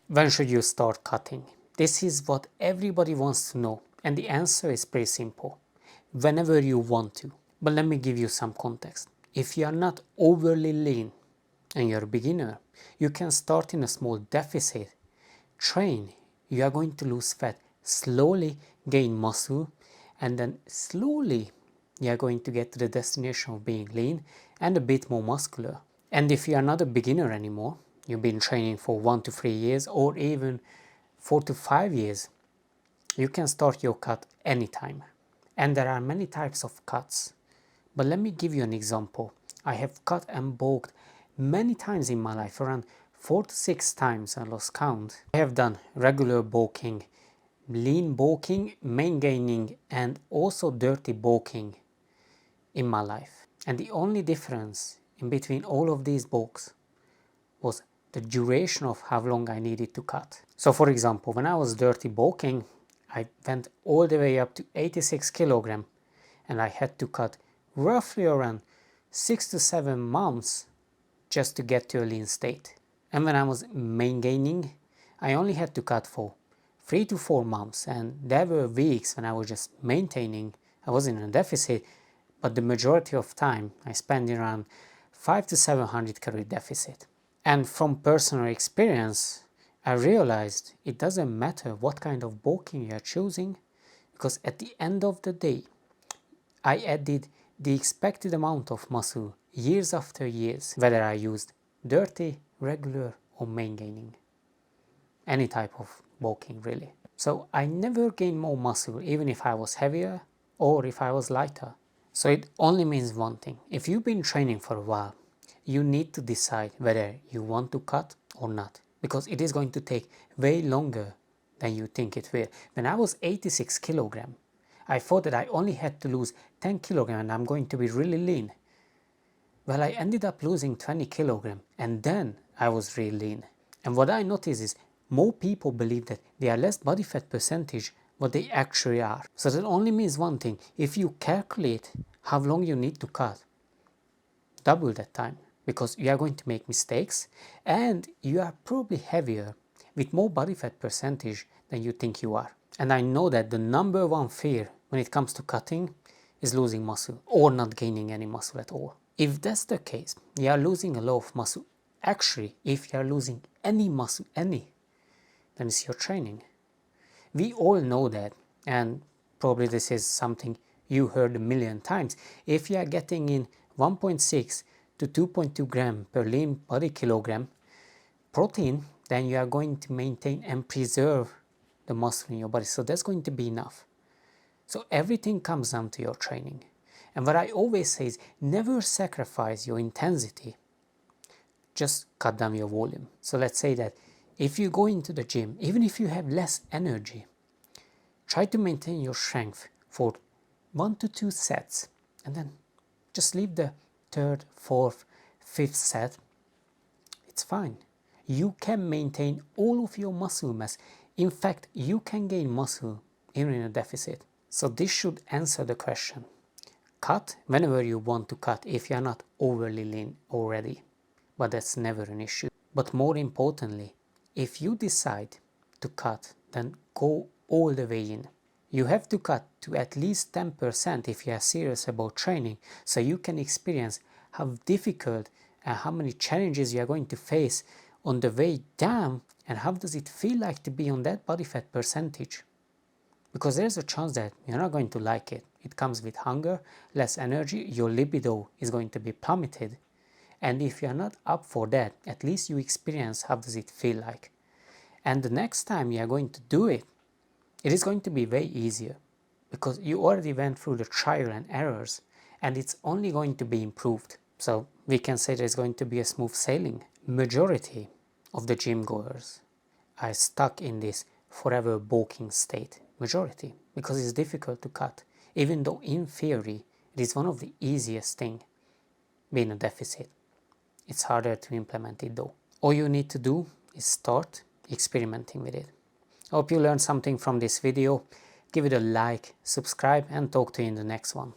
When should you start cutting? This is what everybody wants to know, and the answer is pretty simple. Whenever you want to. But let me give you some context. If you are not overly lean and you're a beginner, you can start in a small deficit. Train, you are going to lose fat, slowly gain muscle, and then slowly you are going to get to the destination of being lean and a bit more muscular. And if you are not a beginner anymore, you've been training for 1 to 3 years or even 4 to 5 years, you can start your cut anytime. And there are many types of cuts. But let me give you an example. I have cut and bulked many times in my life, around 4 to 6 times, I lost count. I have done regular bulking, lean bulking, maingaining, and also dirty bulking in my life. And the only difference in between all of these bulks was the duration of how long I needed to cut. So for example, when I was dirty bulking, I went all the way up to 86 kilogram and I had to cut roughly around 6 to 7 months just to get to a lean state. And when I was maintaining, I only had to cut for 3 to 4 months, and there were weeks when I was just maintaining. I was in a deficit, but the majority of time I spent around 5 to 700 calorie deficit. And from personal experience, I realized it doesn't matter what kind of bulking you are choosing, because at the end of the day, I added the expected amount of muscle years after years, whether I used dirty, regular, or maingaining. Any type of bulking, really. So I never gained more muscle, even if I was heavier or if I was lighter. So it only means one thing. If you've been training for a while, you need to decide whether you want to cut or not, because it is going to take way longer than you think it will. When I was 86 kilogram, I thought that I only had to lose 10 kilogram and I'm going to be really lean. Well, I ended up losing 20 kilogram and then I was really lean. And what I noticed is more people believe that they are less body fat percentage what they actually are. So that only means one thing. If you calculate how long you need to cut, double that time, because you are going to make mistakes and you are probably heavier with more body fat percentage than you think you are. And I know that the number one fear when it comes to cutting is losing muscle or not gaining any muscle at all. If that's the case, you are losing a lot of muscle. Actually, if you are losing any muscle, then it's your training. We all know that, and probably this is something you heard a million times. If you are getting in 1.6 to 2.2 gram per lean body kilogram protein, then you are going to maintain and preserve the muscle in your body. So that's going to be enough. So everything comes down to your training. And what I always say is never sacrifice your intensity. Just cut down your volume. So let's say that if you go into the gym, even if you have less energy, try to maintain your strength for 1 to 2 sets and then just leave the third, fourth, fifth set. It's fine. You can maintain all of your muscle mass. In fact, you can gain muscle even in a deficit. So this should answer the question. Cut whenever you want to cut if you are not overly lean already. But that's never an issue. But more importantly, if you decide to cut, then go all the way in. You have to cut to at least 10% if you are serious about training, so you can experience how difficult and how many challenges you are going to face on the way down, and how does it feel like to be on that body fat percentage. Because there's a chance that you're not going to like it. It comes with hunger, less energy, your libido is going to be plummeted. And if you're not up for that, at least you experience how does it feel like. And the next time you are going to do it, it is going to be way easier, because you already went through the trial and errors, and it's only going to be improved. So we can say there's going to be a smooth sailing. Majority of the gym goers are stuck in this forever bulking state. Majority, because it's difficult to cut, even though in theory it is one of the easiest thing being a deficit. It's harder to implement it though. All you need to do is start experimenting with it. I hope you learned something from this video. Give it a like, subscribe, and talk to you in the next one.